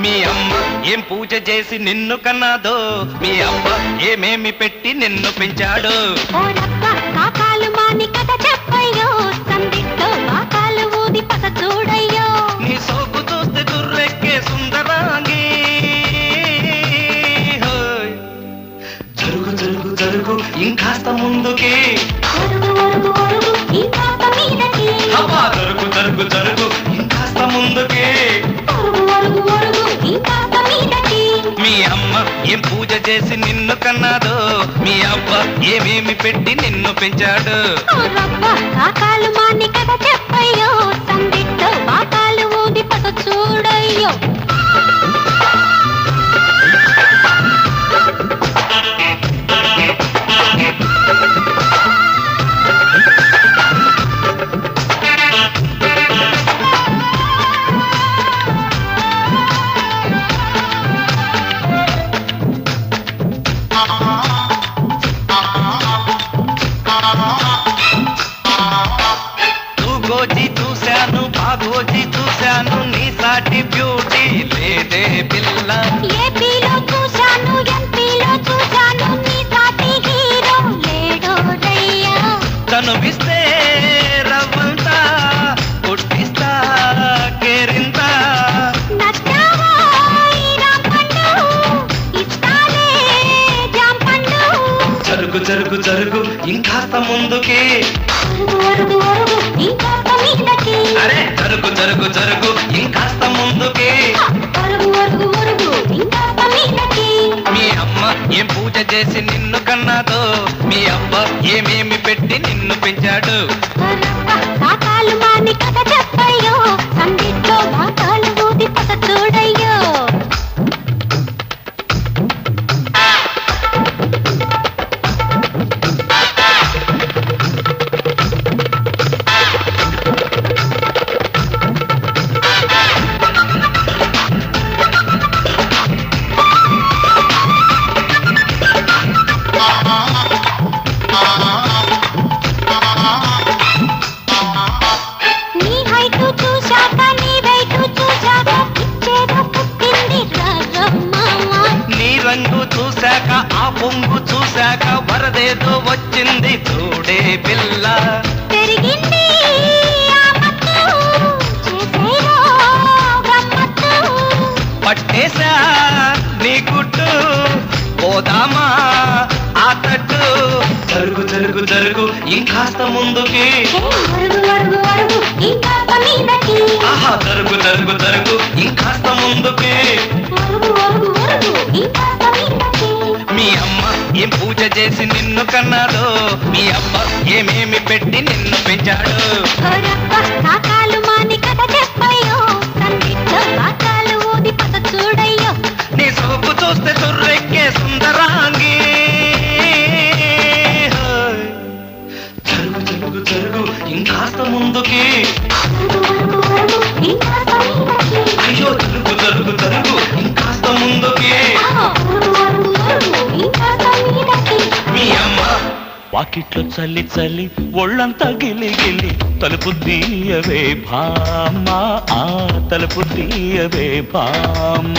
మీ అమ్మ ఏం పూజ చేసి నిన్ను కన్నాదో, మీ అబ్బ ఏమేమి పెట్టి నిన్ను పెంచాడు. నీ సోకు చూస్తే దుర్రెక్కే సుందరాంగి. జరుగు జరుగు జరుగు ఇంకాస్త ముందుకి, అబ్బా జరుగు జరుగు జరుగు ఇంకాస్త ముందుకి. మీ అమ్మ ఏం పూజ చేసి నిన్ను కన్నాదో, మీ అబ్బ ఏమేమి పెట్టి నిన్ను పెంచాడు. కాకాలు మాని కథ చెప్పయ్యో, సందిట్లో బాకాలు ఊది పద చూడయ్యో. గోజీ చూశాను బాగోజీ చూశాను, నీ సాటి బ్యూటీ లేదే పిల్ల. ఏపీలో చూశాను ఎంపీలో చూశాను, నీ సాటి హీరో లేడో రయ్యా. తనువిస్తే రవ్వంతా కొట్టిస్తా కేరింత. నచ్చావో ఈ రాంపండు, ఇస్తాలే జాంపండు. జరుగు జరుగు జరుగు ఇంకాస్త ముందుకి, అరుగు అరుగు ఇంకాస్త మీదకి. అరే జరుగు జరుగు జరుగు ఇంకాస్త ముందుకి. అరుగు అరుగు అరుగు ఇంకాస్త మీదకి. మీ అమ్మ ఏం పూజ చేసి నిన్ను కన్నాదో, మీ అబ్బ ఏమేమి పెట్టి నిన్ను పెంచాడు. కాకాలు మాని కథ చెప్పయ్యో, సందిట్లో బాకాలు ఊది పద చూడయ్యో. నీ హైటు చూశాక నీ వెయిటు చూశాక ఇచ్చేదో పుట్టింది రాజమ్మామ. నీ రంగు చూశాక ఆ పొంగు చూశాక వరదేదో వచ్చింది చూడే పిల్ల. పెరిగింది ఆ మత్తు, చేసేదో గమ్మత్తు. పట్టేశా నీ గుట్టు, పోదామా ఆ తట్టు. జరుగు జరుగు జరుగు ఇంకాస్త ముందుకి, అరుగు అరుగు అరుగు ఇంకాస్త మీదకి. ఆహా జరుగు జరుగు జరుగు ఇంకాస్త ముందుకి. అరుగు అరుగు అరుగు ఇంకాస్త మీదకి. మీ అమ్మ ఏం పూజ చేసి నిన్ను కన్నాదో, మీ అబ్బ ఏమేమి పెట్టి నిన్ను పెంచాడు. ఓరబ్బ కాకాలు మాని కథ చెప్పయ్యో, సందిట్లో బాకాలు ఊది పద చూడయ్యో. నీ సోపు చూస్తే తుర్రెక్కే సుందరాంగి. జరుగు జరుగు జరుగు ఇంకాస్త ముందుకి, అరుగు అరుగు అరుగు ఇంకాస్త మీదకి. అయ్యో జరుగు జరుగు జరుగు ఇంకాస్త ముందుకి. అరుగు అరుగు అరుగు ఇంకాస్త మీదకి. మీ అమ్మ వాకిట్లో చల్లి చల్లి ఒళ్ళంతా గిలి గిలి, తలుపు తీయవే భామ, ఆ తలుపు తీయవే భామ.